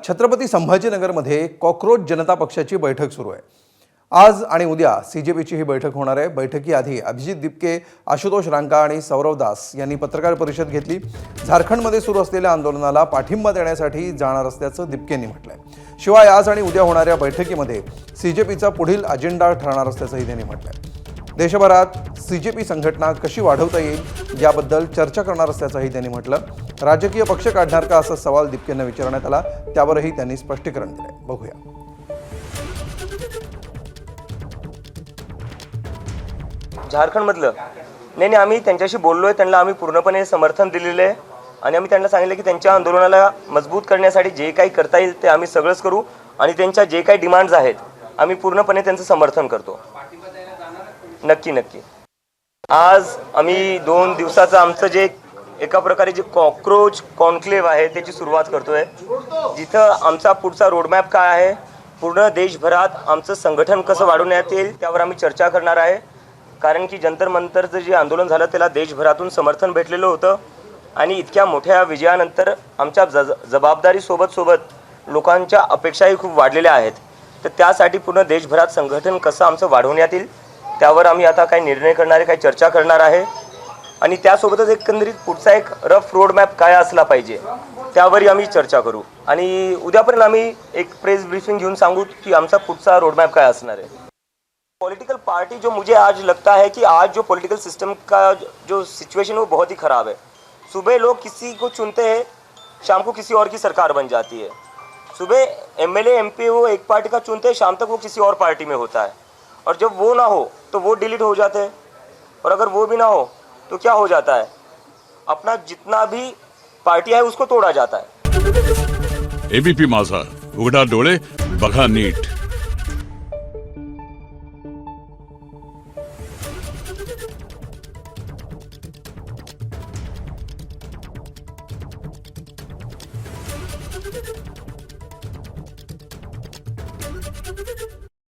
Chhatrapati संभाजीनगरमध्ये cockroach जनता पक्षाची बैठक सुरू आहे। आज आणि उद्या सीजेपीची ही बैठक होणार आहे। बैठकीआधी अभिजित दिपके, आशुतोष रांका आणि सौरव दास यांनी पत्रकार परिषद घेतली। झारखंडमध्ये सुरू असलेल्या आंदोलनाला पाठिंबा देण्यासाठी जाणार असल्याचं दिपकेंनी म्हटलंय। शिवाय आज आणि उद्या होणाऱ्या बैठकीमध्ये सीजेपीचा पुढील अजेंडा ठरणार असल्याचंही त्यांनी म्हटलंय। देशभरात सीजेपी संघटना कशी वाढवता येईल याबद्दल चर्चा करणार असल्याचंही त्यांनी म्हटलं। राजकीय पक्ष काढणार का असा सवाल दिपकेंना विचारण्यात आला, त्यावरही त्यांनी स्पष्टीकरण दिले। बघूया। झारखंडमधलं नाही आम्ही त्यांच्याशी बोललोय, त्यांना आम्ही पूर्णपणे समर्थन दिलेलं आहे आणि आम्ही त्यांना सांगितलं की त्यांच्या आंदोलनाला मजबूत करण्यासाठी जे काही करता येईल ते आम्ही सगळंच करू आणि त्यांच्या जे काही डिमांड्स आहेत आम्ही पूर्णपणे त्यांचं समर्थन करतो। नक्की आज आम्ही 2 दिवसाचं आमचं जे एका प्रकारे जे कॉकरोच कॉन्क्लेव्ह आहे त्याची सुरुवात करतोय, जिथं आमचा पुढचा रोडमॅप काय आहे, पूर्ण देशभरात आमचं संघटन कसं वाढवण्यात येईल त्यावर आम्ही चर्चा करणार आहे। कारण की जंतर मंतरचं जे आंदोलन झालं त्याला देशभरातून समर्थन भेटलेलं होतं आणि इतक्या मोठ्या विजयानंतर आमच्या जबाबदारीसोबत लोकांच्या अपेक्षाही खूप वाढलेल्या आहेत। तर त्यासाठी पूर्ण देशभरात संघटन कसं आमचं वाढवण्यात येईल त्यावर आम्ही आता काही निर्णय करणार आहे, काही चर्चा करणार आहे आणि त्यासोबतच एकंदरीत पुढचा एक रफ रोडमॅप काय असला पाहिजे त्यावरही आम्ही चर्चा करू आणि उद्यापर्यंत आम्ही एक प्रेस ब्रीफिंग घेऊन सांगू की आमचा पुढचा रोडमॅप काय असणार है। पॉलिटिकल पार्टी जो मुझे आज लगता है कि आज जो पॉलिटिकल सिस्टम का जो सिचुएशन है वो बहुत ही ख़राब है। सुबह लोग किसी को चुनते हैं, शाम को किसी और की सरकार बन जाती है। सुबह एमएलए एमपी वो एक पार्टी का चुनते हैं, शाम तक वो किसी और पार्टी में होता है और जब वो ना हो तो वो डिलीट हो जाते हैं और अगर वो भी ना हो तो क्या हो जाता है, अपना जितना भी पार्टी है उसको तोड़ा जाता है। एबीपी माझा, उघडा डोळे बघा नीट।